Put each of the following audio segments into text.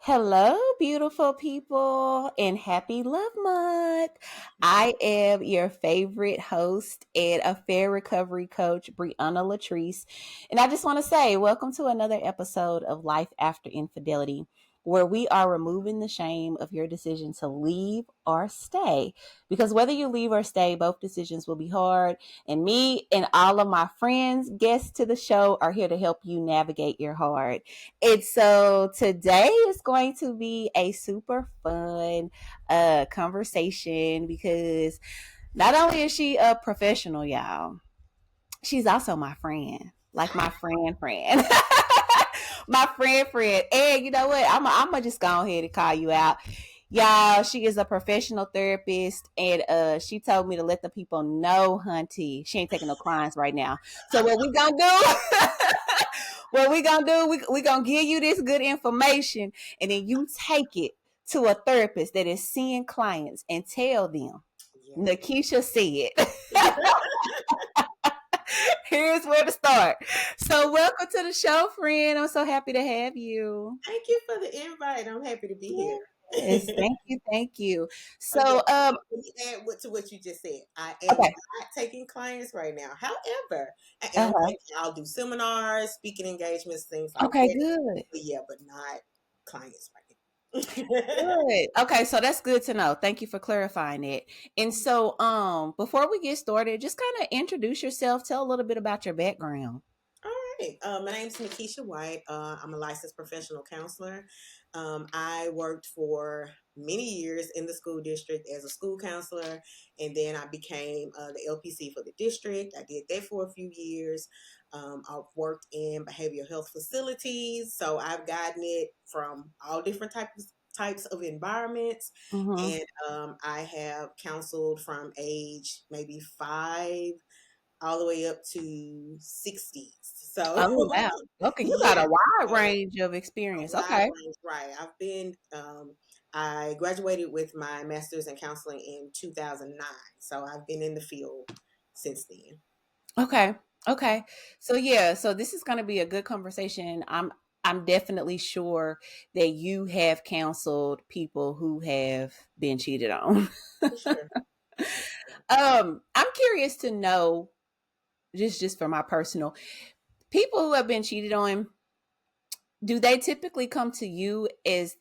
Hello, beautiful people, and happy Love Month. I am your favorite host and affair recovery coach, Brianna Latrice. And I just want to say, welcome to another episode of Life After Infidelity, where we are removing the shame of your decision to leave or stay. Because whether you leave or stay, both decisions will be hard. And me and all of my friends, guests to the show, are here to help you navigate your heart. And so today is going to be a super fun conversation because not only is she a professional, y'all, she's also my friend. Like my friend. My friend. And you know what? I'm gonna just go ahead and call you out. Y'all, she is a professional therapist, and she told me to let the people know, hunty, she ain't taking no clients right now. So what we gonna do? What we gonna do? We gonna give you this good information, and then you take it to a therapist that is seeing clients and tell them, Yeah. Nakeisha said. Here's where to start. So, welcome to the show, friend. I'm so happy to have you. Thank you for the invite. I'm happy to be here. Yes, thank you, thank you. Okay, So, let me add to what you just said. I am okay, not taking clients right now. However, I am uh-huh. I'll do seminars, speaking engagements, things like Okay, that. good. But yeah, but not clients right now. Good. Okay, so that's good to know. Thank you for clarifying it. And so, before we get started, just kind of introduce yourself. Tell a little bit about your background. All right. My name is Nykesha White. I'm a licensed professional counselor. I worked for many years in the school district as a school counselor, and then I became the LPC for the district. I did that for a few years. I've worked in behavioral health facilities, so I've gotten it from all different types of environments, Mm-hmm. and I have counseled from age maybe 5 all the way up to 60s. So Oh wow. Okay, you got yeah, a wide so range of a experience. wide Okay. range, right? I graduated with my master's in counseling in 2009. So I've been in the field since then. Okay. Okay. So yeah, so this is going to be a good conversation. I'm definitely sure that you have counseled people who have been cheated on. For sure. I'm curious to know just for my personal people who have been cheated on, do they typically come to you as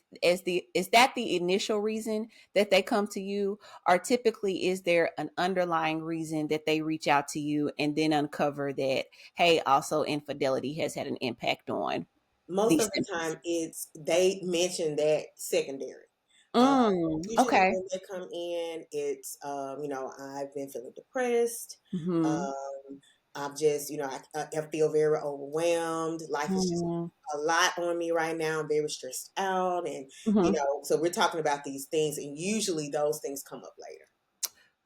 the is that the initial reason that they come to you, or typically is there an underlying reason that they reach out to you and then uncover that, hey, also infidelity has had an impact on Most these of the symptoms? time, it's they mention that secondary. Uh, Usually, Okay. when they come in, it's I've been feeling depressed. Mm-hmm. Um, I've just I feel very overwhelmed. Life is just Mm-hmm. a lot on me right now. I'm very stressed out, and Mm-hmm. so we're talking about these things, and usually those things come up later.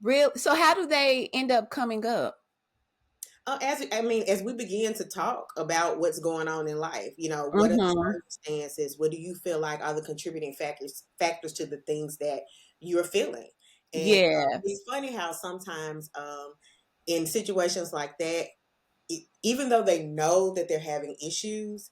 Real. So how do they end up coming up? As we begin to talk about what's going on in life, what are the Mm-hmm. circumstances? What do you feel like are the contributing factors to the things that you're feeling? And Yeah. it's funny how sometimes in situations like that, even though they know that they're having issues,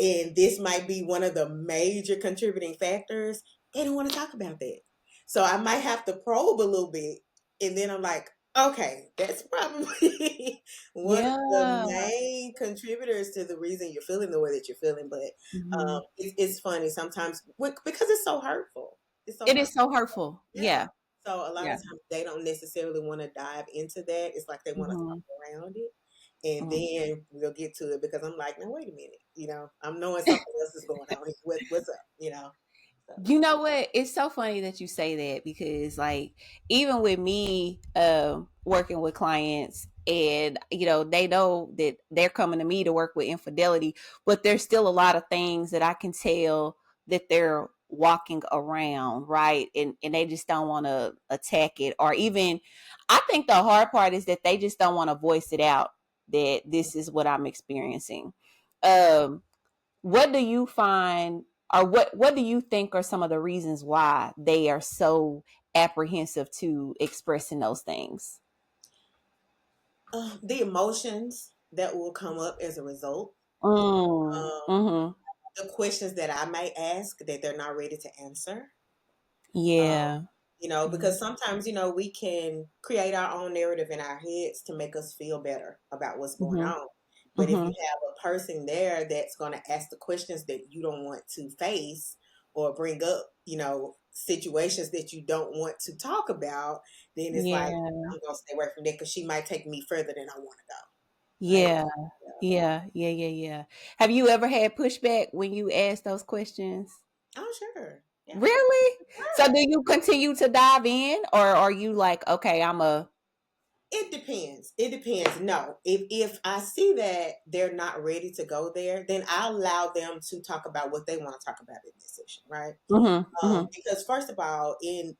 and this might be one of the major contributing factors, they don't want to talk about that. So I might have to probe a little bit, and then I'm like, okay, that's probably one of the Yeah. main contributors to the reason you're feeling the way that you're feeling. But Mm-hmm. it's funny sometimes because it's so hurtful. It's so It is hurtful. so hurtful. Yeah. Yeah. So a lot of Yeah. times they don't necessarily want to dive into that. It's like they want to Mm-hmm. talk around it. And Mm-hmm. then we'll get to it because I'm like, now wait a minute, I'm knowing something else is going on. What's up? So, You know what? It's so funny that you say that because, like, even with me working with clients, and they know that they're coming to me to work with infidelity, but there's still a lot of things that I can tell that they're walking around, right? And they just don't want to attack it, or even, I think the hard part is that they just don't want to voice it out that this is what I'm experiencing. Um, what do you find, or what do you think are some of the reasons why they are so apprehensive to expressing those things? the emotions that will come up as a result. Mm, Um, mm-hmm. the questions that I may ask that they're not ready to answer. Um, Yeah. Mhm. because sometimes, we can create our own narrative in our heads to make us feel better about what's going Mhm. on. But if you Mhm. have a person there that's going to ask the questions that you don't want to face or bring up, situations that you don't want to talk about, then it's like, Yeah. I'm going to stay away from that because she might take me further than I want to go. Right. Yeah. Yeah. Yeah. Yeah. Yeah. Have you ever had pushback when you ask those questions? Oh, sure. Yeah. Really? So Sure. do you continue to dive in, or are you like, okay, I'm a It depends. It depends. No, if I see that they're not ready to go there, then I allow them to talk about what they want to talk about in this session, right? mhm, mhm. Because first of all, in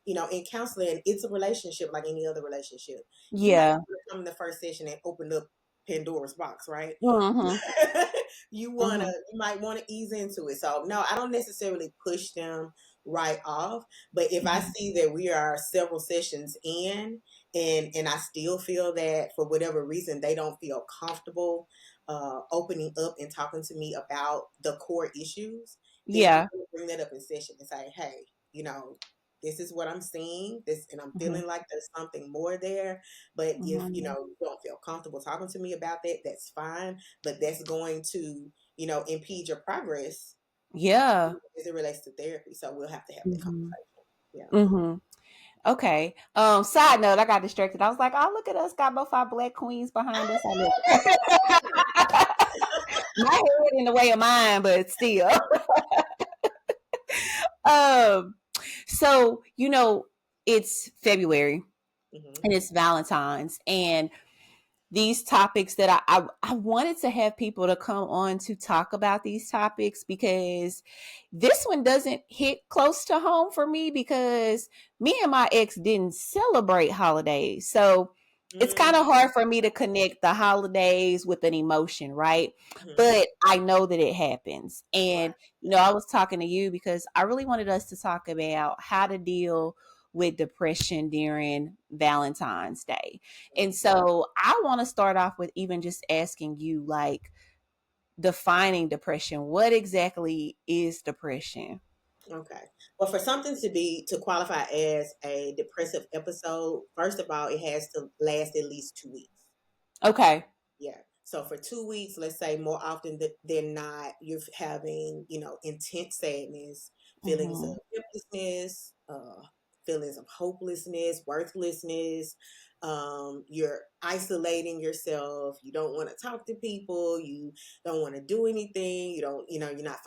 counseling, it's a relationship like any other relationship. You're not Yeah. going to come in the first session and open up Pandora's box, right? Mhm. Mhm. You might want to ease into it. So no, I don't necessarily push them right off. But if I Mhm. see that we are several sessions in, and I still feel that for whatever reason they don't feel comfortable opening up and talking to me about the core issues, then I'm Yeah. going to bring that up in session and say, hey, you know, this is what I'm seeing, this, and I'm Mhm. feeling like there's something more there. But if Mhm. you don't feel comfortable talking to me about that, that's fine. But that's going to impede your progress Yeah. as it relates to therapy. So we'll have to have that Mhm. conversation. Yeah. Mhm. Okay. Side note, I got distracted. I was like, oh, look at us, got both our black queens behind us. I look my head in the way of mine, but still. um, so it's February Hmm. and it's Valentine's, and these topics that I wanted to have people to come on to talk about these topics because this one doesn't hit close to home for me because me and my ex didn't celebrate holidays. So it's kind of hard for me to connect the holidays with an emotion, right? Hmm. But I know that it happens. Right. And, I was talking to you because I really wanted us to talk about how to deal with depression during Valentine's Day. And so I want to start off with even just asking you, like, defining depression. What exactly is depression? Okay. Well, for something to qualify as a depressive episode, first of all, it has to last at least 2 weeks. Okay. Yeah. So for 2 weeks, let's say more often than not, you're having, intense sadness, feelings of Mm-hmm. helplessness, feelings of hopelessness, worthlessness. You're isolating yourself. You don't want to talk to people. You don't want to do anything. You don't, you're not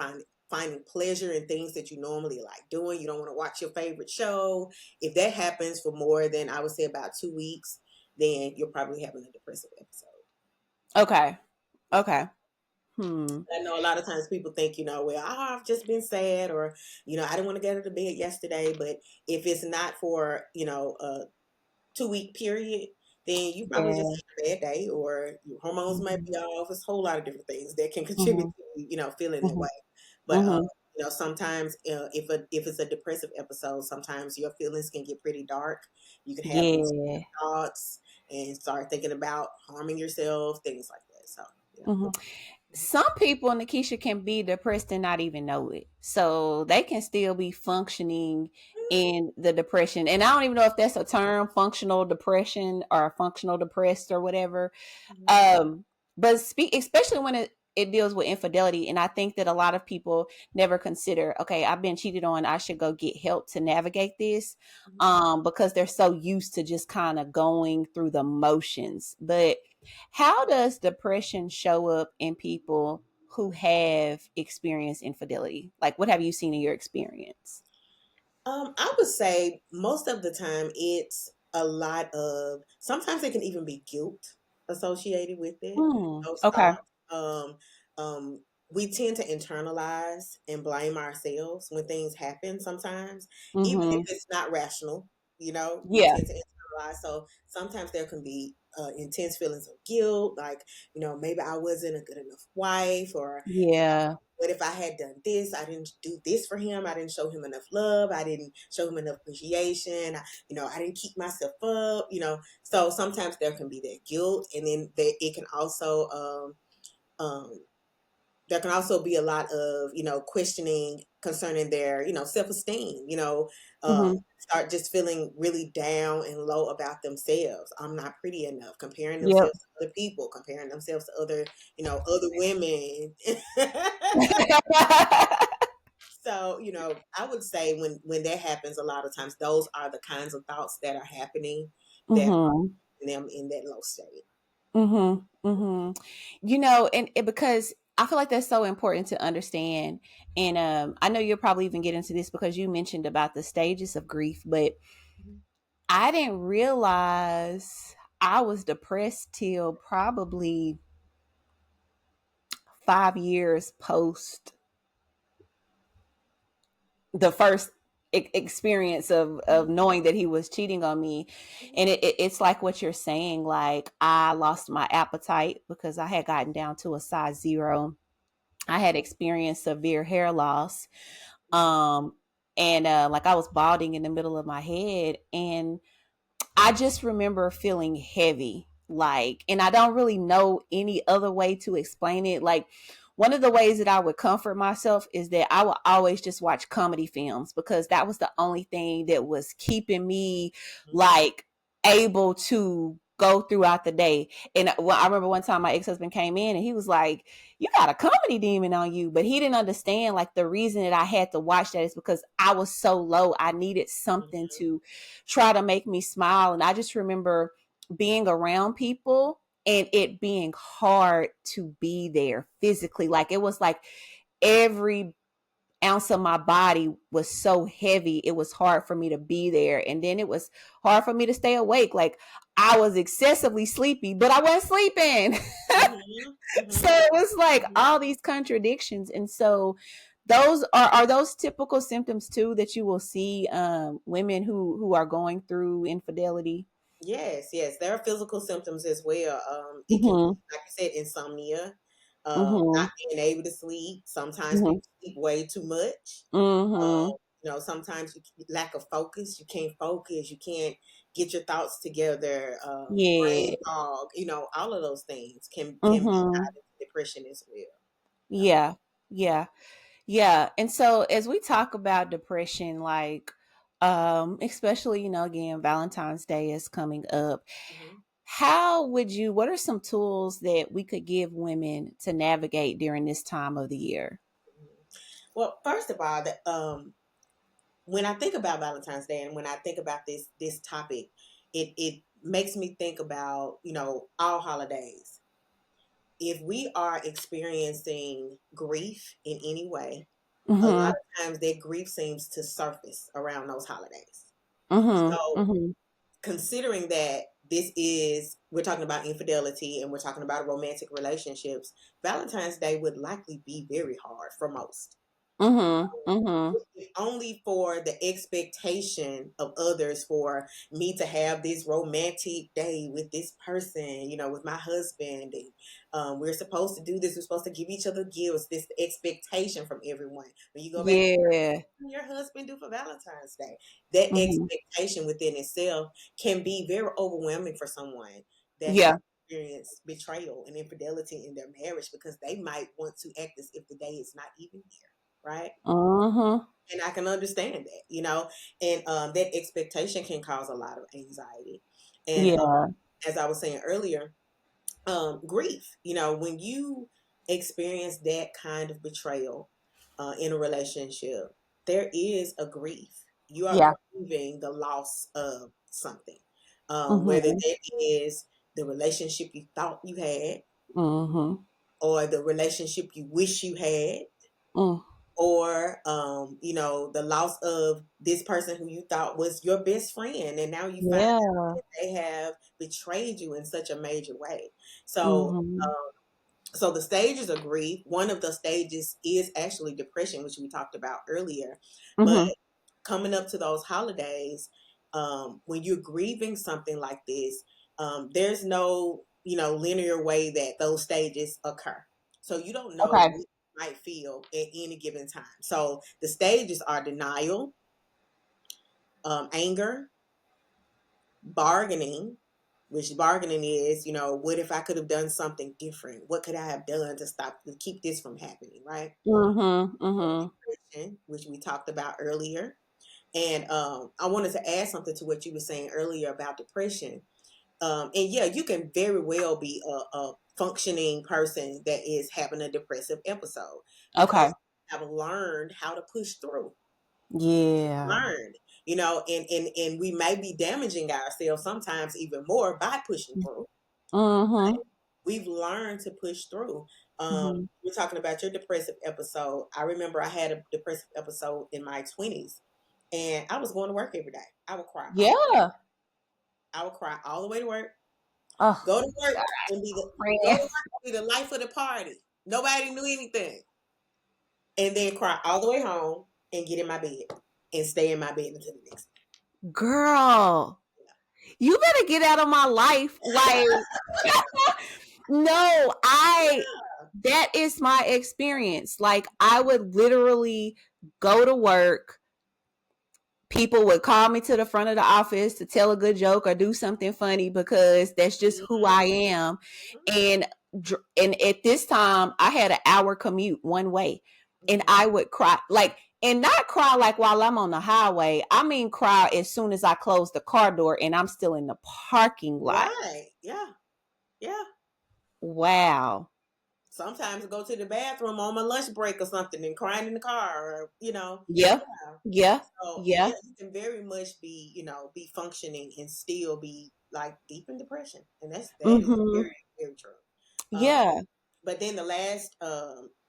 finding pleasure in things that you normally like doing. You don't want to watch your favorite show. If that happens for more than, I would say, about 2 weeks, then you're probably having a depressive episode. Okay. Yeah. Okay. Hmm. I know a lot of times people think, well, I've just been sad, or, I didn't want to get out of bed yesterday. But if it's not for, a 2 week period, then you probably just Yeah. had a bad day, or your hormones might Mm-hmm. be off. It's a whole lot of different things that can contribute Mm-hmm. to feeling that Mm-hmm. way. But Mm-hmm. sometimes if it's a depressive episode, sometimes your feelings can get pretty dark. You can have Yeah. thoughts and start thinking about harming yourself, things like that. So yeah. Mm-hmm. Some people, Nakeisha, can be depressed and not even know it. So they can still be functioning in the depression. And I don't even know if that's a term, functional depression or functional depressed or whatever. Mhm. Um, but especially when it deals with infidelity. And I think that a lot of people never consider, okay, I've been cheated on. I should go get help to navigate this. Mhm. Because they're so used to just kind of going through the motions. But how does depression show up in people who have experienced infidelity? Like, what have you seen in your experience? I would say most of the time it's a lot of, sometimes it can even be guilt associated with it. Those Okay. thoughts. We tend to internalize and blame ourselves when things happen sometimes, even if Mm-hmm. it's not rational, we Yeah. tend to internalize. So sometimes there can be intense feelings of guilt, like, maybe I wasn't a good enough wife, or Yeah. what if I had done this? I didn't do this for him. I didn't show him enough love. I didn't show him enough appreciation. I didn't keep myself up. So sometimes there can be that guilt, and then it can also um, there can also be a lot of, questioning concerning their, self-esteem, Mhm. start just feeling really down and low about themselves. I'm not pretty enough, comparing Yep. themselves to other people, comparing themselves to other, other women. So, I would say when that happens, a lot of times those are the kinds of thoughts that are happening that are Mhm. putting them in that low state. Mhm. Mhm. And because I feel like that's so important to understand. And I know you'll probably even get into this because you mentioned about the stages of grief, but Mhm. I didn't realize I was depressed till probably 5 years post the first experience of Mhm. knowing that he was cheating on me. And it's like what you're saying, like I lost my appetite because I had gotten down to a size 0. I had experienced severe hair loss. um and like I was balding in the middle of my head, and I just remember feeling heavy, like, and I don't really know any other way to explain it. Like, one of the ways that I would comfort myself is that I would always just watch comedy films because that was the only thing that was keeping me like able to go throughout the day. And well, I remember one time my ex-husband came in and he was like, "You got a comedy demon on you," but he didn't understand like the reason that I had to watch that is because I was so low. I needed something Mhm. to try to make me smile. And I just remember being around people and it being hard to be there physically. Like it was like every ounce of my body was so heavy, it was hard for me to be there. And then it was hard for me to stay awake. Like I was excessively sleepy, but I wasn't sleeping. Mhm. So Mhm. it was like Mhm. all these contradictions. And so those are those typical symptoms too that you will see women who are going through infidelity. Yes, yes, there are physical symptoms as well. It can be, Mhm. like you said, insomnia, not Mhm. being able to sleep. Sometimes Mhm. people sleep way too much. Mhm. Sometimes lack of focus. You can't focus. You can't get your thoughts together. Brain Yeah. fog. All of those things can be Mhm. tied into depression as well. Yeah. Yeah. Yeah. And so as we talk about depression, like especially, again, Valentine's Day is coming up. Mhm. What are some tools that we could give women to navigate during this time of the year? Well, first of all, when I think about Valentine's Day and when I think about this topic, it makes me think about all holidays. If we are experiencing grief in any way, a lot Mhm. of times that grief seems to surface around those holidays. Mhm. So, Mhm. considering that we're talking about infidelity and we're talking about romantic relationships, Valentine's Day would likely be very hard for most. Mhm. Mhm. Only for the expectation of others for me to have this romantic day with this person, with my husband. And we're supposed to do this. We're supposed to give each other gifts. This expectation from everyone. When you go back, Yeah. your husband do for Valentine's Day? That Mhm. expectation within itself can be very overwhelming for someone that has Yeah. experienced betrayal and infidelity in their marriage because they might want to act as if the day is not even here, right? Mhm. And I can understand that, and that expectation can cause a lot of anxiety. And Yeah. as I was saying earlier, grief, when you experience that kind of betrayal in a relationship, there is a grief. You are Yeah. grieving the loss of something, whether Mhm. that is the relationship you thought you had Mhm. or the relationship you wish you had, Mm. or the loss of this person who you thought was your best friend, and now you find out Yeah. that they have betrayed you in such a major way. So Mhm. so the stages of grief, one of the stages is actually depression, which we talked about earlier. But Mhm. coming up to those holidays, when you're grieving something like this, there's no, linear way that those stages occur. So you don't know what Okay. you might feel at any given time. So the stages are denial, anger, bargaining, which bargaining is, what if I could have done something different? What could I have done to keep this from happening, right? Mhm. Mhm. Depression, which we talked about earlier. And I wanted to add something to what you were saying earlier about depression. And yeah, you can very well be a functioning person that is having a depressive episode Okay. because you have learned how to push through. Yeah. Learned, and we may be damaging ourselves sometimes even more by pushing through. Mhm. We've learned to push through. Mhm. We're talking about your depressive episode. I remember I had a depressive episode in my 20s, and I was going to work every day. I would cry all the way. Yeah. I would cry all the way to work. Oh, Go to work God, and go to friend. work and be the life of the party. Nobody knew anything, and then cry all the way home and get in my bed and stay in my bed until the next Girl, you better get out of my life. Like, no, that is my experience. Like, I would literally go to work. People would call me to the front of the office to tell a good joke or do something funny because that's just who I am. And and at this time, I had an hour commute one way, and day. I would cry like, and not cry like while I'm on the highway. I mean, cry as soon as I close the car door and I'm still in the parking lot. Right. Yeah. Yeah. Wow. Sometimes go to the bathroom on my lunch break or something and crying in the car or. Yeah. Yeah. Yeah. So Yeah. yeah, you can very much be functioning and still be like deep in depression. And that is Mm-hmm. very, very true. Um, Yeah. but then the last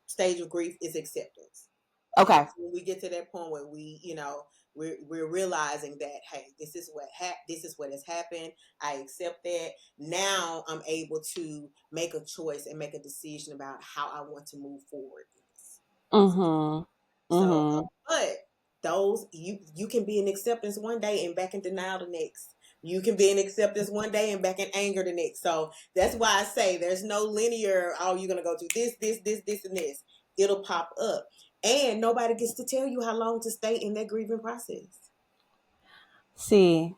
stage of grief is acceptance. And Okay. that's when we get to that point where we're realizing that, hey, this is what has happened. I accept that. Now I'm able to make a choice and make a decision about how I want to move forward in this. Mm-hmm. So, Mm-hmm. but those you can be in acceptance one day and back in denial the next. You can be in acceptance one day and back in anger the next. So that's why I say there's no linear. Oh, you're gonna go through this, and this. It'll pop up, and nobody gets to tell you how long to stay in that grieving process. See.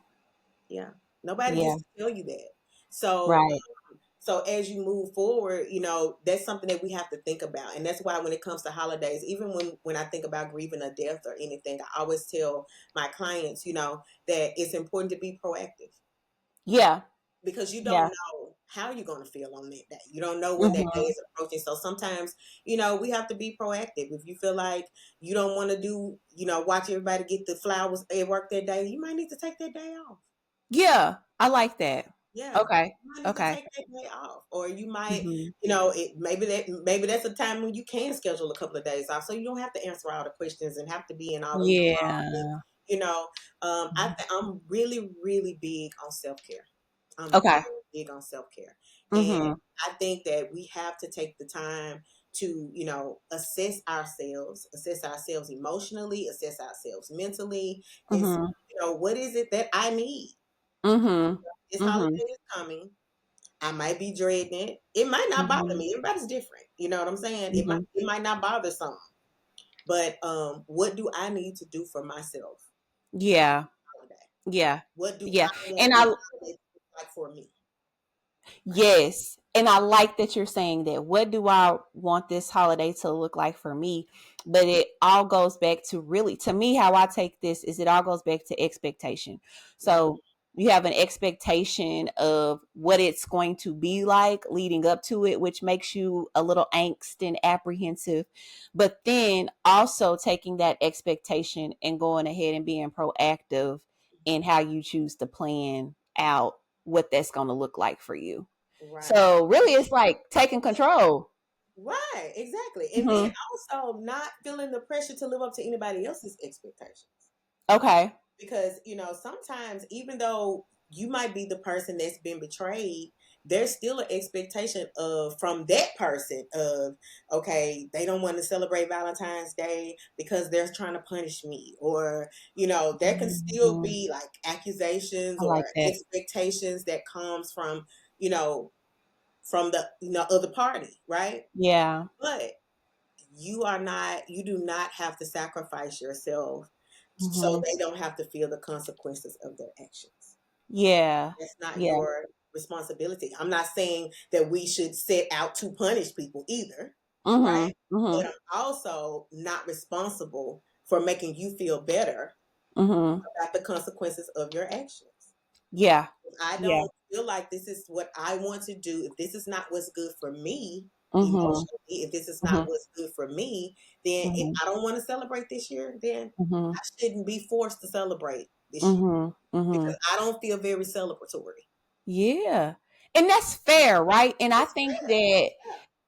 Yeah, nobody Yeah. gets to tell you that. So Right. So as you move forward, that's something that we have to think about. And that's why when it comes to holidays, even when I think about grieving a death or anything, I always tell my clients, that it's important to be proactive Yeah. because you don't Yeah. know how you're going to feel on that day. You don't know when that day Mm-hmm. is approaching. So sometimes, we have to be proactive. If you feel like you don't want to watch everybody get the flowers at work that day, you might need to take that day off. Yeah. I like that. Yeah, Okay. you might need to Okay. take that day off, or you might, Mm-hmm. maybe that's a time when you can schedule a couple of days off, so you don't have to answer all the questions and have to be in all those calls. And, Yeah. you know, I'm really, really big on self care. I'm very Okay. big on self care, and Mm-hmm. I think that we have to take the time to, assess ourselves emotionally, assess ourselves mentally, and see, Mm-hmm. what is it that I need Mm-hmm. this holiday Mm-hmm. is coming. I might be dreading it. It might not bother Mm-hmm. me. Everybody's different. You know what I'm saying? It might Mm-hmm. it might not bother some. But what do I need to do for myself Yeah. holiday? Yeah. What do Yeah. I want And this I holiday to look like for me? Right? Yes. And I like that you're saying that. What do I want this holiday to look like for me? But it all goes back to really, to me, how I take this is it all goes back to expectation. Mm-hmm. So you have an expectation of what it's going to be like leading up to it, which makes you a little angst and apprehensive. But then also taking that expectation and going ahead and being proactive in how you choose to plan out what that's going to look like for you. Right. So really, it's like taking control. Right. Exactly. And then Hmm. also not feeling the pressure to live up to anybody else's expectations. Okay. Because sometimes even though you might be the person that's been betrayed, there's still an expectation of from that person of, okay, they don't want to celebrate Valentine's Day because they're trying to punish me, or there can still Hmm. be like accusations I or like that. expectations that comes from you know the other party, right? Yeah. But you do not have to sacrifice yourself so Hmm. they don't have to feel the consequences of their actions. Yeah. That's not Yeah. your responsibility. I'm not saying that we should set out to punish people either, right? Mhm. But Mhm. I'm also not responsible for making you feel better Mhm. about the consequences of your actions. Yeah. If I Yeah. don't feel like this is what I want to do, if this is not what's good for me Mhm. emotionally, if this is not Mhm. what's good for me, then if Mhm. I don't want to celebrate this year, then Mhm. I shouldn't be forced to celebrate this year Mhm. because Mhm. I don't feel very celebratory. Yeah. And that's fair, right? And I It's think fair. that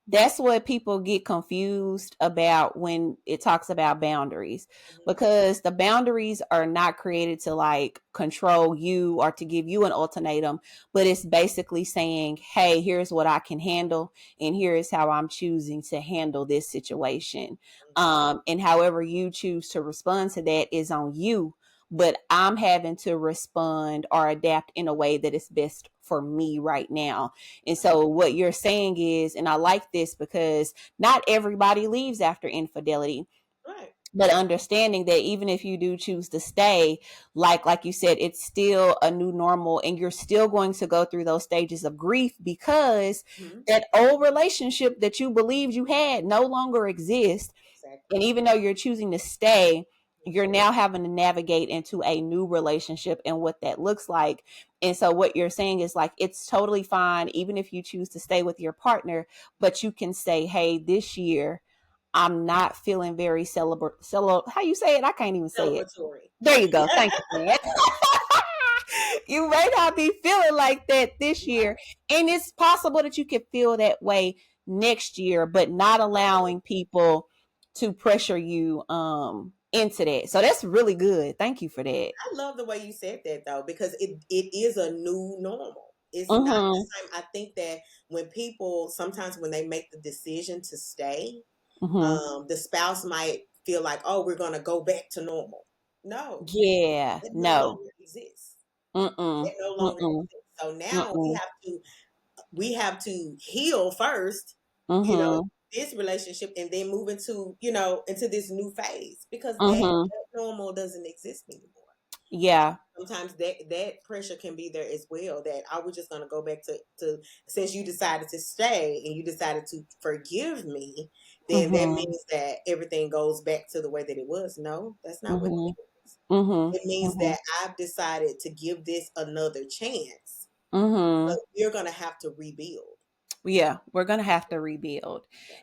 that's what people get confused about when it talks about boundaries, Mhm. because the boundaries are not created to like control you or to give you an ultimatum, but it's basically saying, hey, here's what I can handle and here is how I'm choosing to handle this situation. Mhm. And however you choose to respond to that is on you, but I'm having to respond or adapt in a way that is best for me right now. And Right. so what you're saying is, and I like this because not everybody leaves after infidelity, Right. but understanding that even if you do choose to stay, like you said, it's still a new normal and you're still going to go through those stages of grief because Mhm. that old relationship that you believed you had no longer exists. Exactly. And even though you're choosing to stay, Mhm. you're now having to navigate into a new relationship and what that looks like. And so what you're saying is like it's totally fine even if you choose to stay with your partner, but you can say, "Hey, this year I'm not feeling very how you say it? I can't even say it. Celebratory. There you go. Thank you, Fran. You may not be feeling like that this year. And it's possible that you could feel that way next year, but not allowing people to pressure you into that. So that's really good. Thank you for that. I love the way you said that though, because it is a new normal. It's not the Mm-hmm. same. I think that when people sometimes when they make the decision to stay, Mm-hmm. the spouse might feel like, oh, we're gonna go back to normal. No, Yeah. it no No. longer exists. Mm-mm. It no longer Mm-mm. exists. So now Mm-mm. we have to heal first, you know, Mm-hmm. this relationship and then move into, into this new phase because Mm-hmm. that normal doesn't exist anymore. Yeah. Sometimes that pressure can be there as well. That I was just gonna go back to since you decided to stay and you decided to forgive me, then that Mm-hmm. means that everything goes back to the way that it was. No, that's not what it Mm-hmm. means. Mm-hmm. It means Mm-hmm. that I've decided to give this another chance, but Mm-hmm. we're gonna have to rebuild. Yeah, we're going to have to rebuild.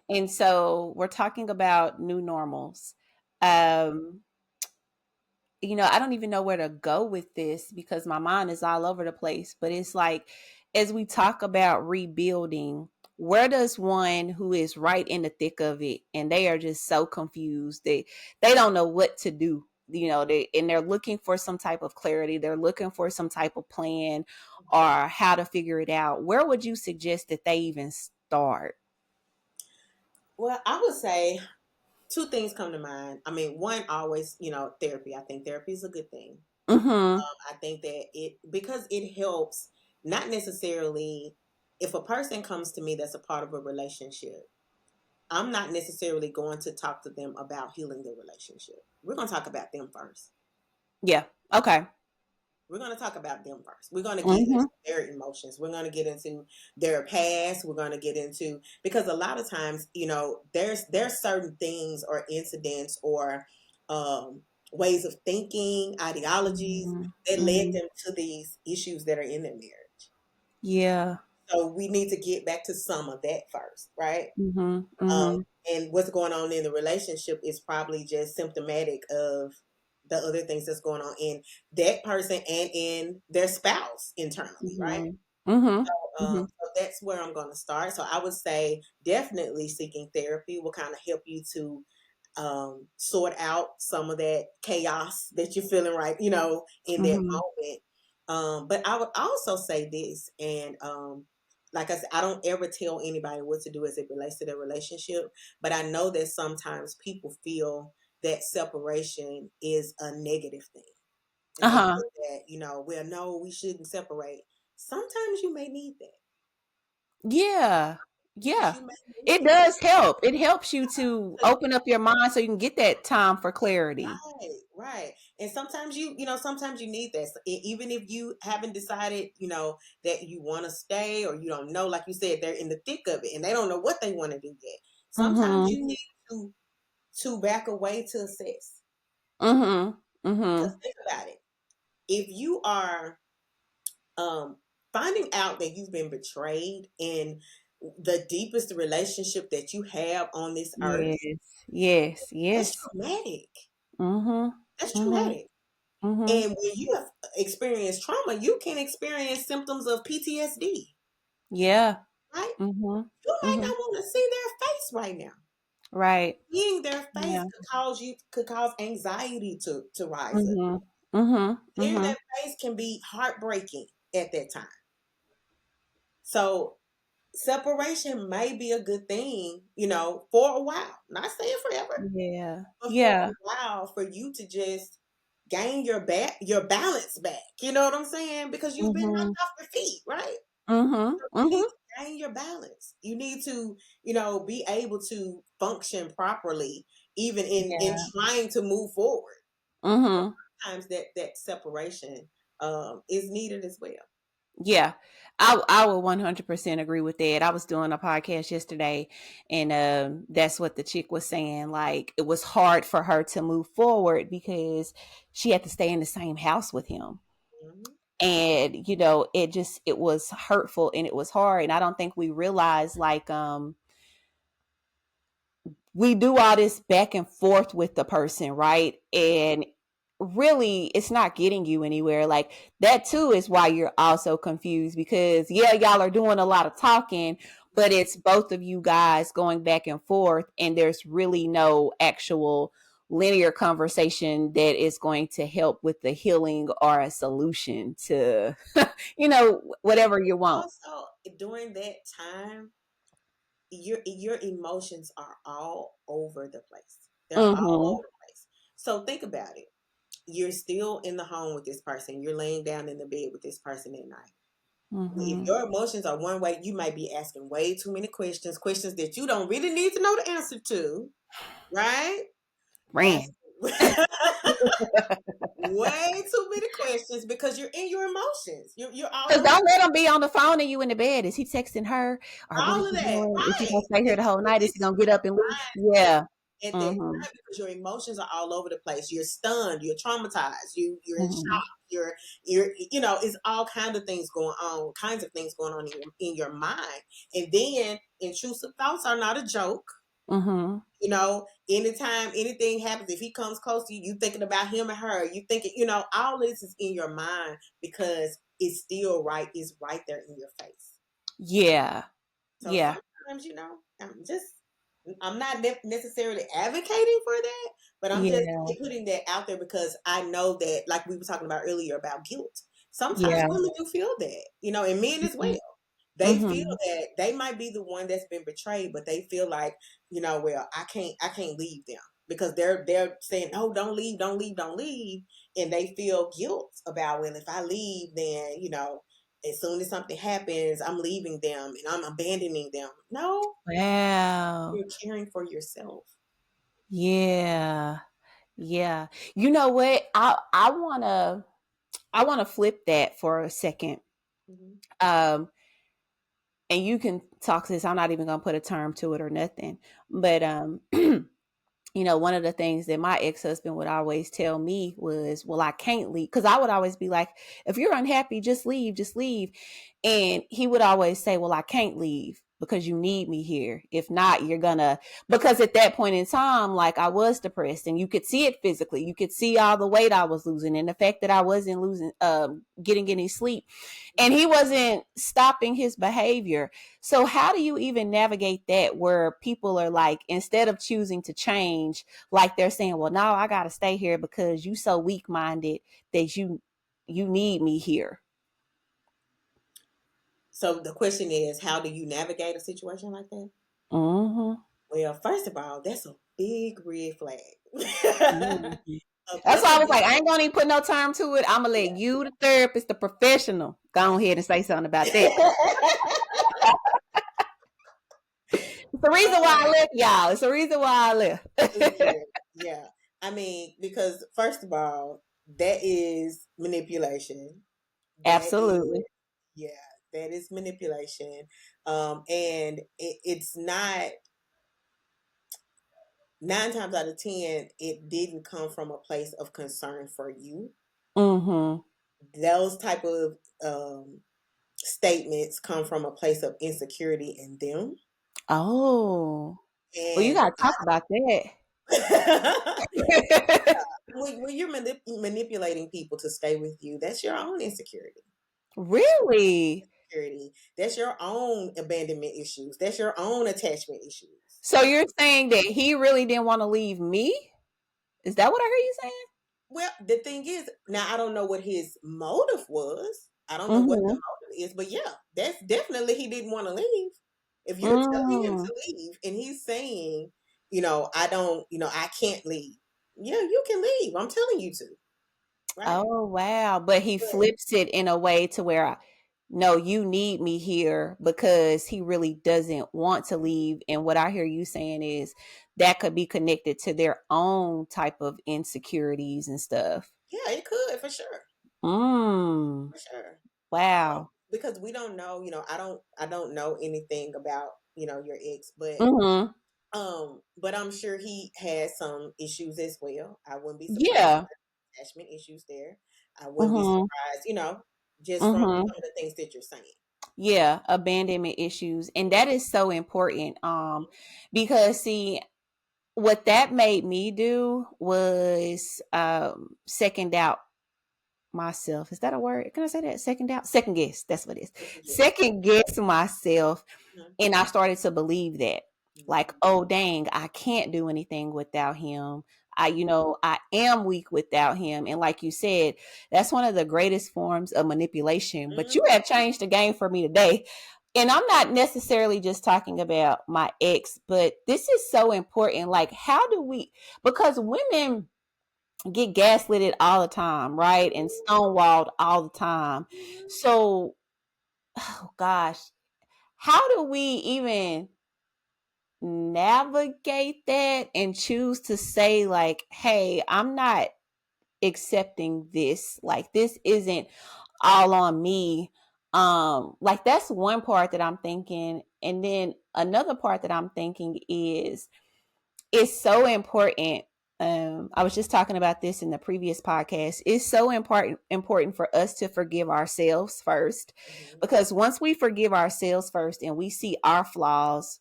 Yeah. And so we're talking about new normals. Mhm. Um, I don't even know where to go with this because my mind is all over the place. But it's like, as we talk about rebuilding, where does one who is right in the thick of it and they are just so confused, they don't know what to do. They're looking for some type of clarity. They're looking for some type of plan or how to figure it out. Where would you suggest that they even start? Well, I would say two things come to mind. I mean, one always, therapy. I think therapy is a good thing. Mm-hmm. I think that because it helps, not necessarily if a person comes to me that's a part of a relationship, I'm not necessarily going to talk to them about healing the relationship. We're going to talk about them first. Yeah. Okay. We're going to talk about them first. We're going to get Mm-hmm. into their emotions. We're going to get into their past. We're going to get into because a lot of times, there's certain things or incidents or um, ways of thinking, ideologies Mm-hmm. that led Mm-hmm. them to these issues that are in their marriage. Yeah. So we need to get back to some of that first, right? Mm-hmm. Um, Mm-hmm. and what's going on in the relationship is probably just symptomatic of the other things that's going on in that person and in their spouse internally, right? Mhm. Mhm. Mhm. So that's where I'm going to start. So I would say definitely seeking therapy will kind of help you to sort out some of that chaos that you're feeling right, in that Mhm. moment. But I would also say this, and like I said, I don't ever tell anybody what to do as it relates to their relationship, but I know that sometimes people feel that separation is a negative thing. And they Uh-huh. feel that, well, no, we shouldn't separate. Sometimes you may need that. Yeah. Yes, Yeah. you may need It it. does help. It helps you to open up your mind so you can get that time for clarity. Right, Right. And sometimes sometimes you need that. So even if you haven't decided, that you want to stay, or you don't know, like you said, they're in the thick of it and they don't know what they want to do yet. Sometimes Mhm. you need to back away to assess. Mhm. Because Mhm. think about it. If you are um finding out that you've been betrayed in the deepest relationship that you have on this earth, Yes. Yes. that's Yes. traumatic. Mhm. That's Mhm. traumatic. Mhm. And when you have experienced trauma, you can experience symptoms of PTSD, Yeah. right? Mhm. You might Mhm. not want to see their face right now. Right. Seeing their face Yeah. could cause anxiety to rise up. Mhm. Mhm. Seeing Mhm. their face can be heartbreaking at that time. So separation may be a good thing, for a while. Not saying forever, Yeah. but for a Yeah. while, for you to just gain your balance back. You know what I'm saying? Because you've been knocked Mhm. off your feet, right? Mhm. You need Mhm. to gain your balance. You need to, be able to function properly, even in Yeah. trying to move forward. So Mhm. sometimes that separation is needed as well. Yeah. I will 100% agree with that. I was doing a podcast yesterday, and that's what the chick was saying. Like, it was hard for her to move forward because she had to stay in the same house with him. Mhm. And, it was hurtful and it was hard. And I don't think we realize, like, we do all this back and forth with the person, right? And really, it's not getting you anywhere. Like, that too is why you're also confused, because yeah, y'all are doing a lot of talking, but it's both of you guys going back and forth, and there's really no actual linear conversation that is going to help with the healing or a solution to whatever you want. Also, during that time, your emotions are all over the place. They're all Mhm. over the place. So think about it. You're still in the home with this person. You're laying down in the bed with this person at night. If Mhm. your emotions are one way, you might be asking way too many questions that you don't really need to know the answer to, right? Ask Ran. way too many questions because you're in your emotions. You're all Cause over don't let him be on the phone and you in the bed. Is he texting her, or what is all of he that, doing? Is he right? gonna stay here And the whole it night? Is he gets gonna you get in up and leave? Yeah. at that Mhm. time because your emotions are all over the place. You're stunned, you're traumatized, you're in shock, Mhm. you're it's all kinds of things going on in your mind. And then intrusive thoughts are not a joke. Mhm. Anytime anything happens, if he comes close to you, you thinking about him or her, you thinking, all this is in your mind because it's right there in your face. Yeah. So Yeah. sometimes, I'm not necessarily advocating for that, but I'm just Yeah. putting that out there because I know that, like we were talking about earlier about guilt, sometimes Yeah. women do feel that, and men as well. Mhm. They feel Mhm. that they might be the one that's been betrayed, but they feel like, well, I can't leave them because they're saying, no, don't leave, don't leave, don't leave. And they feel guilt about, well, if I leave, then, as soon as something happens, I'm leaving them and I'm abandoning them. No, Wow. you're caring for yourself. Yeah. Yeah. You know what? I wanna flip that for a second. Hmm. Um, and you can talk to this. I'm not even gonna put a term to it or nothing. But one of the things that my ex-husband would always tell me was, well, I can't leave. Cause I would always be like, if you're unhappy, just leave, just leave. And he would always say, well, I can't leave because you need me here. If not, you're gonna, because at that point in time, like, I was depressed and you could see it physically. You could see all the weight I was losing and the fact that I wasn't getting any sleep, and he wasn't stopping his behavior. So how do you even navigate that, where people are like, instead of choosing to change, like, they're saying, well, no, I got to stay here because you so weak minded that you need me here. So the question is, how do you navigate a situation like that? Mm-hmm. Well, first of all, that's a big red flag. Mm-hmm. That's That's why a I was big like, I ain't gonna even put no term to it. I'm gonna let yeah. you, the therapist, the professional, go ahead and say something about that. It's the reason why I uh, left, y'all. It's the reason why I left. yeah, yeah. I mean, because first of all, that is manipulation. That is, Absolutely. yeah, that is manipulation. And it's not, 9 times out of 10, it didn't come from a place of concern for you. Mm-hmm. Those type of statements come from a place of insecurity in them. Oh. Well, you And gotta talk about that. when you're manipulating people to stay with you, that's your own insecurity. That's Really? your insecurity. That's your own abandonment issues. That's your own attachment issues. So you're saying that he really didn't want to leave me? Is that what I heard you saying? Well, the thing is, now I don't know what his motive was. I don't know what the Mm-hmm. motive is, but yeah, that's definitely he didn't want to leave. If you're telling him Mm. to leave and he's saying, I don't, I can't leave. Yeah, you can leave. I'm telling you to, right? Oh wow. But he But flips it in a way to where no, you need me here because he really doesn't want to leave. And what I hear you saying is that could be connected to their own type of insecurities and stuff. yeah, it could for sure, Mm. for sure. Wow. Because we don't know, I don't know anything about your ex, Mm-hmm. but I'm sure he has some issues as well. I wouldn't be surprised Yeah. if attachment issues there. I wouldn't be Mm-hmm. surprised, just from Mm-hmm. some of the things that you're saying. Yeah, abandonment issues. And that is so important. Because see, what that made me do was second out myself. Is that a word? Can I say that? Second out? Second guess. That's what it is. Yes. Second guess myself. Mhm. And I started to believe that. Like, Mhm. oh dang, I can't do anything without him. I am weak without him. And like you said, that's one of the greatest forms of manipulation. But you Mhm. have changed the game for me today. And I'm not necessarily just talking about my ex, but this is so important. Like, how do we, because women get gaslighted all the time, right? And stonewalled all the time. Mhm. So, oh gosh, how do we even navigate that and choose to say, like, hey, I'm not accepting this. Like, this isn't all on me. Like, that's one part that I'm thinking. And then another part that I'm thinking is it's so important. I was just talking about this in the previous podcast. It's so important for us to forgive ourselves first, Mhm. because once we forgive ourselves first and we see our flaws,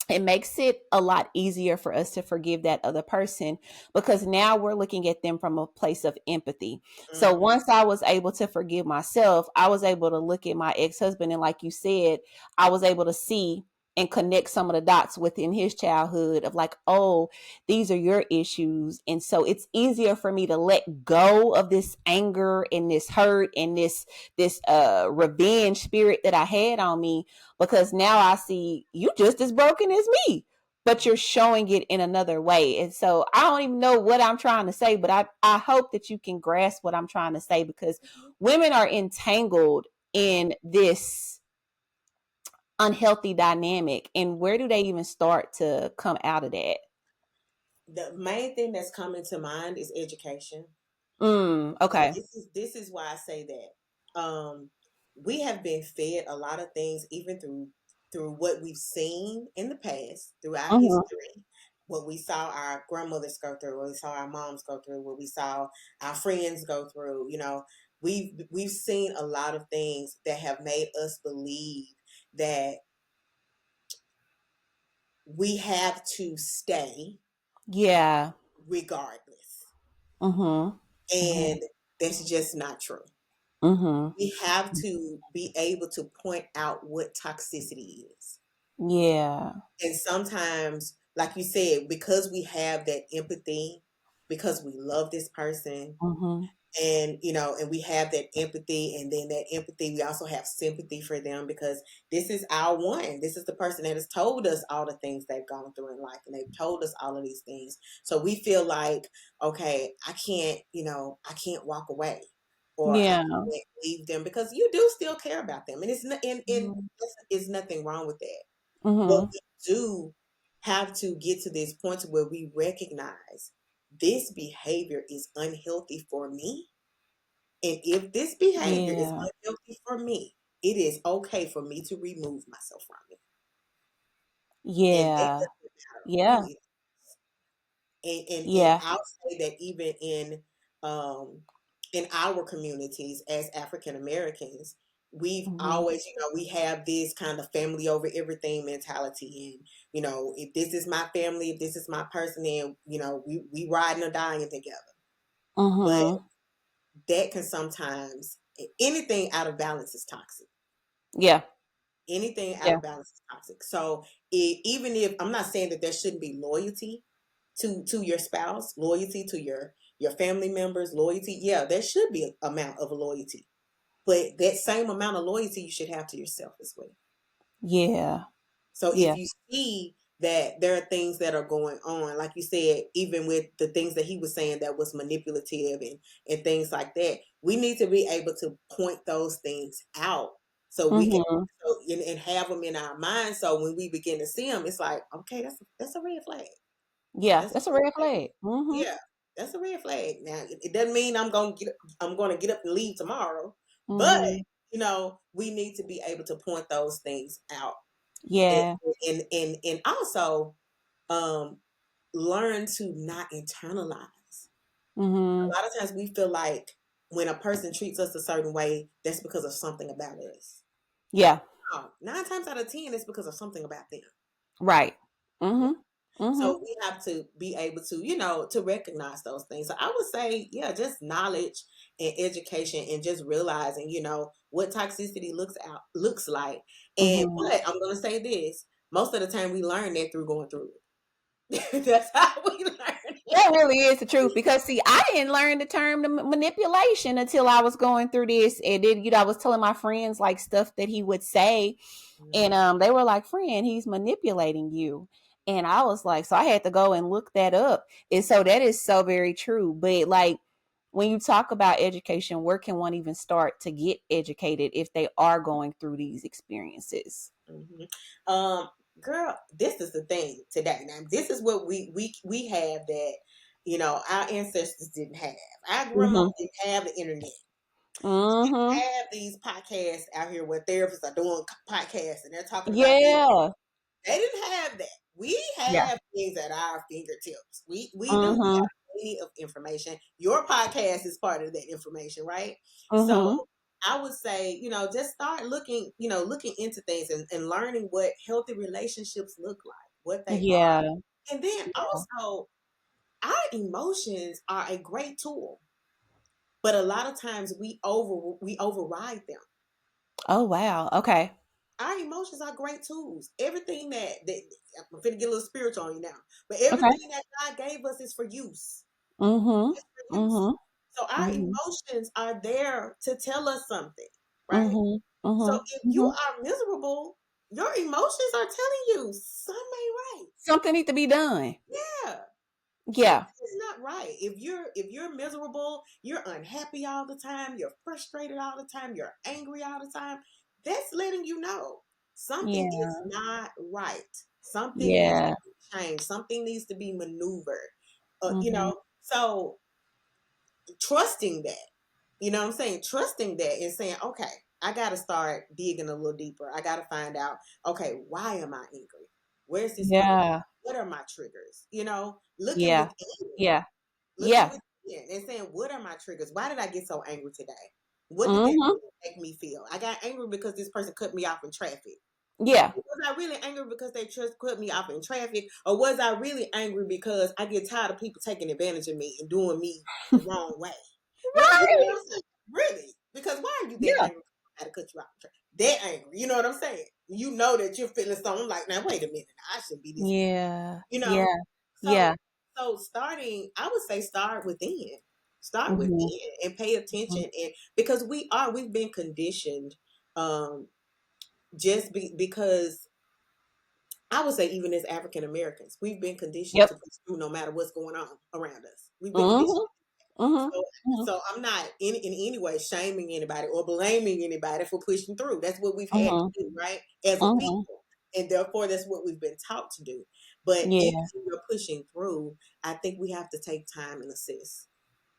it makes it a lot easier for us to forgive that other person, because now we're looking at them from a place of empathy. So Mhm. once I was able to forgive myself, I was able to look at my ex-husband, and like you said, I was able to see and connect some of the dots within his childhood of like, oh, these are your issues. And so it's easier for me to let go of this anger and this hurt and this revenge spirit that I had on me, because now I see you just as broken as me, but you're showing it in another way. And so I don't even know what I'm trying to say, but I hope that you can grasp what I'm trying to say, because Mhm. women are entangled in this unhealthy dynamic. And where do they even start to come out of that? The main thing that's coming to mind is education. And Okay. this is why I say that. We have been fed a lot of things, even through what we've seen in the past, through our Mm-hmm. history, what we saw our grandmothers go through, what we saw our moms go through, what we saw our friends go through. We've seen a lot of things that have made us believe that we have to stay Yeah. regardless, Mm-hmm. Mm-hmm. and that's just not true. Mm-hmm. We have to be able to point out what toxicity is. Yeah. And sometimes, like you said, because we have that empathy, because we love this person, Mm-hmm. and we have that empathy, and then that empathy, we also have sympathy for them, because this is our one. This is the person that has told us all the things they've gone through in life, and they've told us all of these things. So we feel like, okay, I can't walk away, or I Yeah. can't leave them, because you do still care about them, and it's not, and Mm-hmm. there's nothing wrong with that. But Mm-hmm. we do have to get to this point to where we recognize this behavior is unhealthy for me, and if this behavior is Yeah. unhealthy for me, it is okay for me to remove myself from it. And that Yeah. doesn't matter who Yeah. it and Yeah. I'll say that even um in our communities as African Americans, we've Mhm. always, we have this kind of family over everything mentality. And, if this is my family, if this is my person, then, we riding or dying together. But Mhm. that can sometimes, anything out of balance is toxic. Yeah. Anything out Yeah. of balance is toxic. So even if I'm not saying that there shouldn't be loyalty to your spouse, loyalty to your family members, loyalty, yeah, there should be an amount of loyalty, but that same amount of loyalty you should have to yourself as well. Yeah. So if Yeah. you see that there are things that are going on, like you said, even with the things that he was saying that was manipulative and things like that, we need to be able to point those things out so we can, Mhm. and have them in our mind. So when we begin to see them, it's like, okay, that's a red flag. Yeah. That's a That's a red red flag. flag. Mhm. Yeah, that's a red flag. Now it doesn't mean I'm gonna get up and leave tomorrow, but Mhm. we need to be able to point those things out, and Yeah. and also um learn to not internalize. A Mhm. lot of times we feel like when a person treats us a certain way, that's because of something about us. Yeah. No, 9 times out of 10, it's because of something about them. Right. Yeah. Mhm. So Mhm. we have to be able to, to recognize those things. So I would say, yeah, just knowledge and education and just realizing, what toxicity looks like. And Mhm. but I'm gonna say this: most of the time we learn that through going through it. That's how we learn That it. really is the truth because see, I didn't learn the term the manipulation until I was going through this, and then I was telling my friends like stuff that he would say, and Mhm. they were like, "Friend, he's manipulating you," and I was like, so I had to go and look that up, and so that is so very true. But like when you talk about education, where can one even start to get educated if they are going through these experiences? Mhm. Um, Girl, this is the thing today. Now, this is what we have that our ancestors didn't have. Our grandma Mm-hmm. didn't have the internet. Mm-hmm. Have these podcasts out here where therapists are doing podcasts and they're talking about this. Yeah. They didn't have that. We Yeah. have things at our fingertips. We do. We Mm-hmm. have plenty of information. Your podcast is part of that information, right? So Mm-hmm. I would say, just start looking into things and learning what healthy relationships look like, what they are. Yeah. And then Yeah. also, our emotions are a great tool, but a lot of times we override them. Oh wow. Okay. Our emotions are great tools. Everything that I'm finna get a little spiritual on you now, but Okay. everything that God gave us is for use. Mhm. It's for use. Mhm. So our Mhm. emotions are there to tell us something, right? Mhm. So Mhm. if you Mhm. are miserable, your emotions are telling you something ain't right. Something need to be done. Yeah. Yeah. Something is not right. If you're miserable, you're unhappy all the time, you're frustrated all the time, you're angry all the time, that's letting you know something is Yeah. not right. Something needs to Yeah. be changed. Something needs to be maneuvered. Mhm. So trusting that, what I'm saying? Trusting that and saying, okay, I got to start digging a little deeper. I got to find out, okay, why am I angry? Where's this coming from? Yeah. What are my triggers? Looking Yeah. within, Yeah. looking Yeah. within and saying, what are my triggers? Why did I get so angry today? What did that Mhm. really make me feel? I got angry because this person cut me off in traffic. Yeah. Was I really angry because they just cut me off in traffic? Or was I really angry because I get tired of people taking advantage of me and doing me the wrong way? You know what Right. I'm saying? Really? Because why are you that Yeah. angry? I had to cut you off in traffic. That angry. You know what I'm saying? You know that you're feeling something like, now wait a minute, I shouldn't be this angry. Yeah. You Yeah. know? So Yeah. starting, I would say start within. Start Mhm. within and pay Mhm. attention, and because we've been conditioned, um because I would say even as African Americans, we've been conditioned Yep. to push through no matter what's going on around us. We've been conditioned. Mhm. Mhm. So Mhm. so I'm not in any way shaming anybody or blaming anybody for pushing through. That's what we've had to Mhm. do, right? As a Mhm. people. And therefore that's what we've been taught to do. But even Yeah. when you're pushing through, I think we have to take time and assess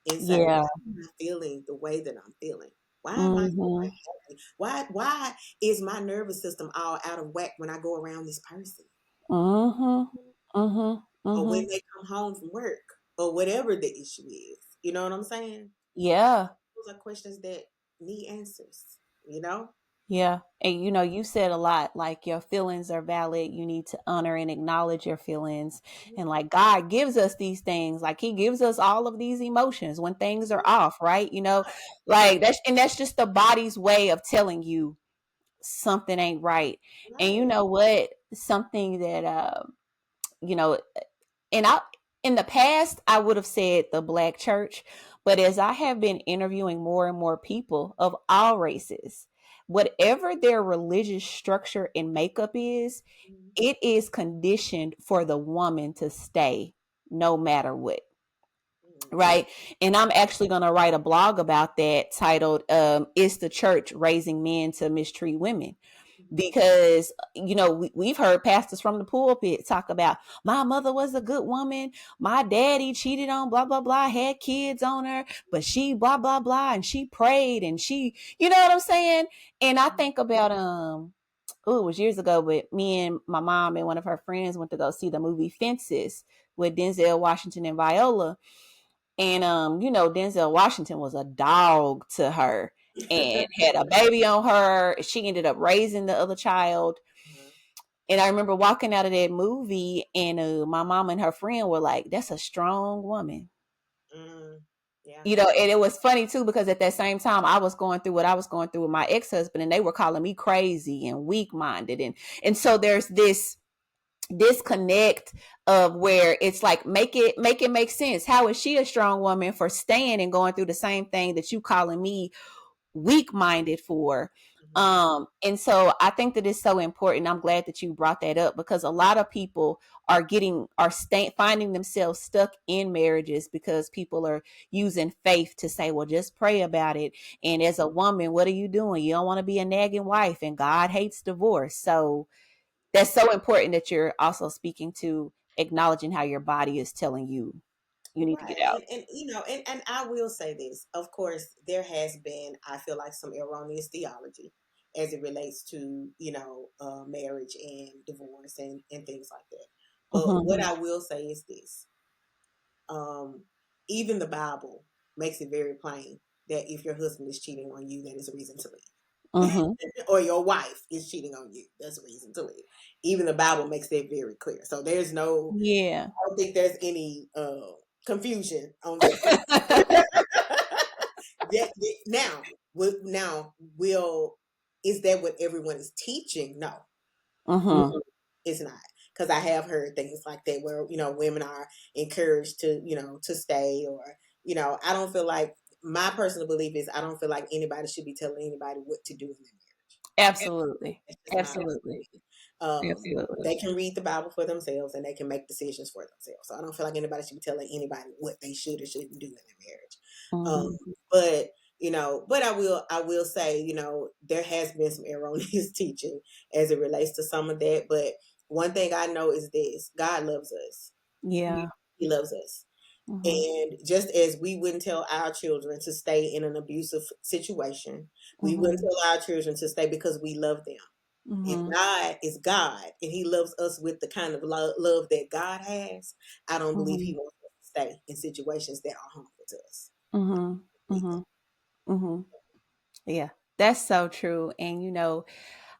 and say, Yeah. why am I feeling the way that I'm feeling? Why am I so Mhm. unhappy? Why is my nervous system all out of whack when I go around this person? Mhm. Mhm. Or when Mhm. they come home from work or whatever the issue is. You know what I'm saying? Yeah. Those are questions that need answers, you know? Yeah. And you said a lot like your feelings are valid. You need to honor and acknowledge your feelings. And like God gives us these things, like He gives us all of these emotions when things are off, right? Like that's just the body's way of telling you something ain't right. And you Right. know what? Something that you know, and I in the past I would have said the black church, but as I have been interviewing more and more people of all races, whatever their religious structure and makeup is, Mhm. it is conditioned for the woman to stay no matter what. Mhm. Right. And I'm actually going to write a blog about that titled, Is the Church Raising Men to Mistreat Women? Mhm. Because we've heard pastors from the pulpit talk about my mother was a good woman, my daddy cheated on blah blah blah, had kids on her, but she blah blah blah, and she prayed, and she, you know what I'm saying. And I think about oh, it was years ago, but me and my mom and one of her friends went to go see the movie Fences with Denzel Washington and Viola. And Denzel Washington was a dog to her and had a baby on her. She ended up raising the other child. Uh-huh. And I remember walking out of that movie, and my mom and her friend were like, "That's a strong woman." Mm. Yeah. And it was funny too because at that same time I was going through what I was going through with my ex-husband, and they were calling me crazy and weak-minded, and so there's this disconnect of where it's like make it make sense. How is she a strong woman for staying and going through the same thing that you calling me weak minded for? Mhm. And so I think that it's so important. I'm glad that you brought that up because a lot of people finding themselves stuck in marriages because people are using faith to say, well, just pray about it. And as a woman, what are you doing? You don't want to be a nagging wife, and God hates divorce. So that's so important that you're also speaking to acknowledging how your body is telling you you need to get Right. out. And I will say this. Of course, there has been, I feel like, some erroneous theology as it relates to, marriage and divorce and things like that. But Mm-hmm. what I will say is this. Um, even the Bible makes it very plain that if your husband is cheating on you, that is a reason to leave. Mm-hmm. Or your wife is cheating on you, that's a reason to leave. Even the Bible makes that very clear. So Yeah. I don't think there's any confusion on that part. Now, will is that what everyone is teaching? No, Mm-hmm. mm-mm, it's not. Because I have heard things like that where women are encouraged to stay, or I don't feel like, my personal belief is, I don't feel like anybody should be telling anybody what to do in their marriage. Absolutely. That's just my Absolutely. opinion. Um, Absolutely. they can read the Bible for themselves and they can make decisions for themselves. So I don't feel like anybody should be telling anybody what they should or shouldn't do in their marriage. Mm-hmm. But I will say, there has been some erroneous teaching as it relates to some of that. But one thing I know is this: God loves us. Yeah. He loves us. Mm-hmm. And just as we wouldn't tell our children to stay in an abusive situation, we wouldn't Mm-hmm. tell our children to stay because we love them. If Mm-hmm. God is God and He loves us with the kind of love that God has, I don't believe Mm-hmm. He wants us to stay in situations that are harmful to us. Mm-hmm. Mm-hmm. Mm-hmm. Yeah. That's so true. And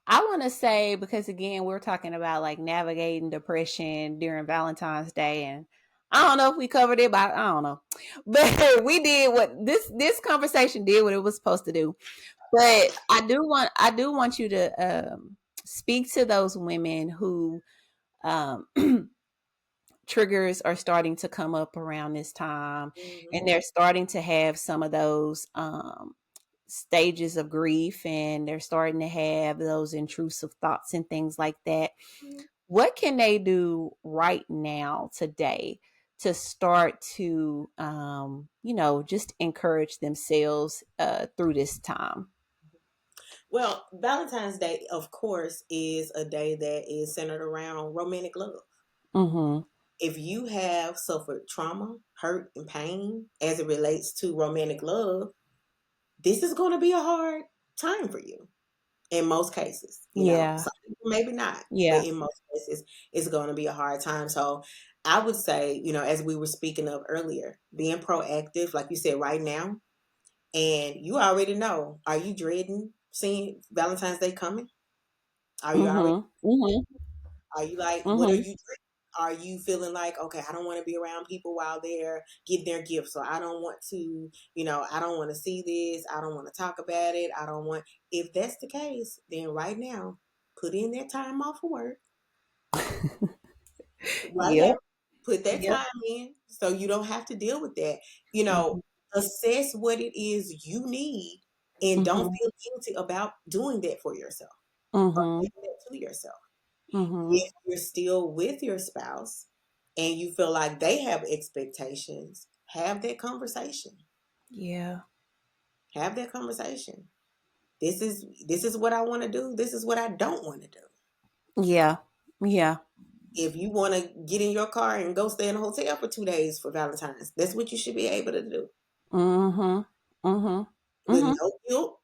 I want to say, because again, we're talking about like navigating depression during Valentine's Day, and I don't know if we covered it, but I don't know. But we did what this conversation did what it was supposed to do. But I do want you to speak to those women who um, triggers are starting to come up around this time, Hmm. and they're starting to have some of those stages of grief, and they're starting to have those intrusive thoughts and things like that. What can they do right now today to start to just encourage themselves through this time? Well, Valentine's Day, of course, is a day that is centered around romantic love. Mhm. If you have suffered trauma, hurt, and pain as it relates to romantic love, this is going to be a hard time for you in most cases. You know, Yeah. some people maybe not, but Yeah. in most cases, it's going to be a hard time. So I would say, you know, as we were speaking of earlier, being proactive, like you said, right now, and you already know, are you dreading seeing Valentine's Day coming? Are you already, Mhm. Mhm. are you like, what are Mhm. you dreading? Are you feeling like, okay, I don't want to be around people while they're getting their gifts, or I don't want to, you know, I don't want to see this, I don't want to talk about it, I don't want. If that's the case, then right now, put in that time off of work right now. Yep. Put that Yep. time in so you don't have to deal with that. You know, Mhm. assess what it is you need and don't Mhm. feel guilty about doing that for yourself or Mhm. giving that to yourself. Mhm. If you're still with your spouse and you feel like they have expectations, have that conversation. Yeah. Have that conversation. This is what I want to do. This is what I don't want to do. Yeah. Yeah. If you want to get in your car and go stay in a hotel for 2 days for Valentine's, that's what you should be able to do Mhm. Mhm. with Mhm. no guilt,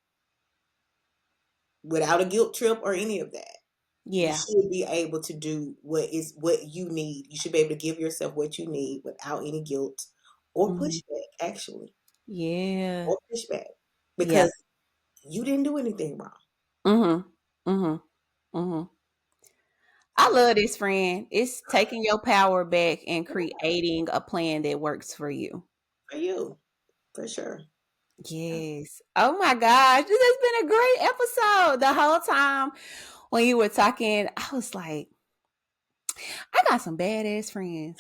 without a guilt trip or any of that. You Yeah. should be able to do what you need. You should be able to give yourself what you need without any guilt or Mhm. pushback, actually, Yeah. or pushback, Yeah. because you didn't do anything wrong. Mhm. Mhm. Mhm. I So love this, friend. It's taking your power back and creating a plan that works for you. for you, for sure. Yes. Oh my gosh. This has been a great episode. The whole time when you were talking, I was like, I got some badass friends.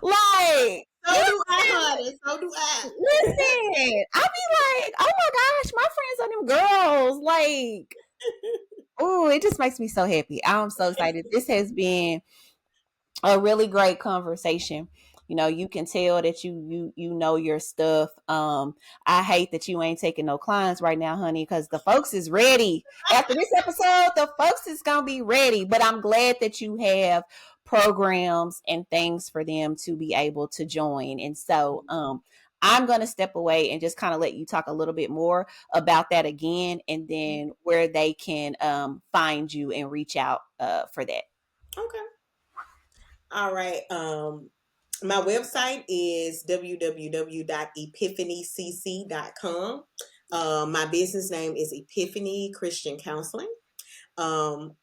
Like, So do I, honey. So do I. listen. I be like, oh my gosh, my friends are them girls. Like, oh, it just makes me so happy. I'm so excited. This has been a really great conversation. You know, you can tell that you know your stuff. I hate that you ain't taking no clients right now, honey, because the folks is ready. After this episode, the folks is gonna be ready. But I'm glad that you have programs and things for them to be able to join. And so I'm gonna step away and just kind of let you talk a little bit more about that again, and then where they can find you and reach out for that. Okay. All right. My website is www.epiphanycc.com. My business name is Epiphany Christian Counseling. You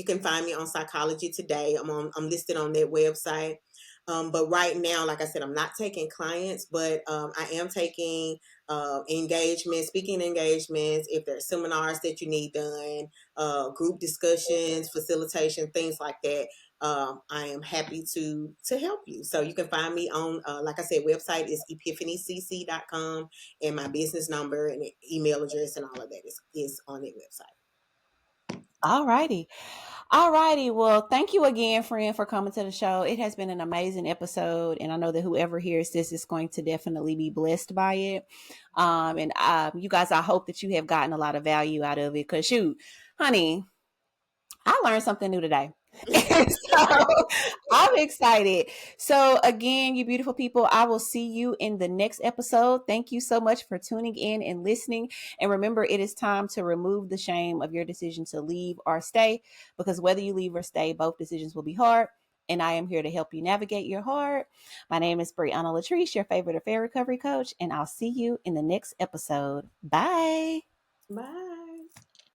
can find me on Psychology Today. I'm listed on that website. But right now, like I said, I'm not taking clients, but I am taking engagements, speaking engagements. If there are seminars that you need done, group discussions, facilitation, things like that. I am happy to help you. So you can find me on, like I said, website is epiphanycc.com, and my business number and email address and all of that is on that website. All righty. All righty. Well, thank you again, friend, for coming to the show. It has been an amazing episode, and I know that whoever hears this is going to definitely be blessed by it. You guys, I hope that you have gotten a lot of value out of it. Cause shoot, honey, I learned something new today. And so I'm excited. So, again, you beautiful people, I will see you in the next episode. Thank you so much for tuning in and listening. And remember, it is time to remove the shame of your decision to leave or stay, because whether you leave or stay, both decisions will be hard. And I am here to help you navigate your heart. My name is Brianna Latrice, your favorite affair recovery coach, and I'll see you in the next episode. Bye. Bye.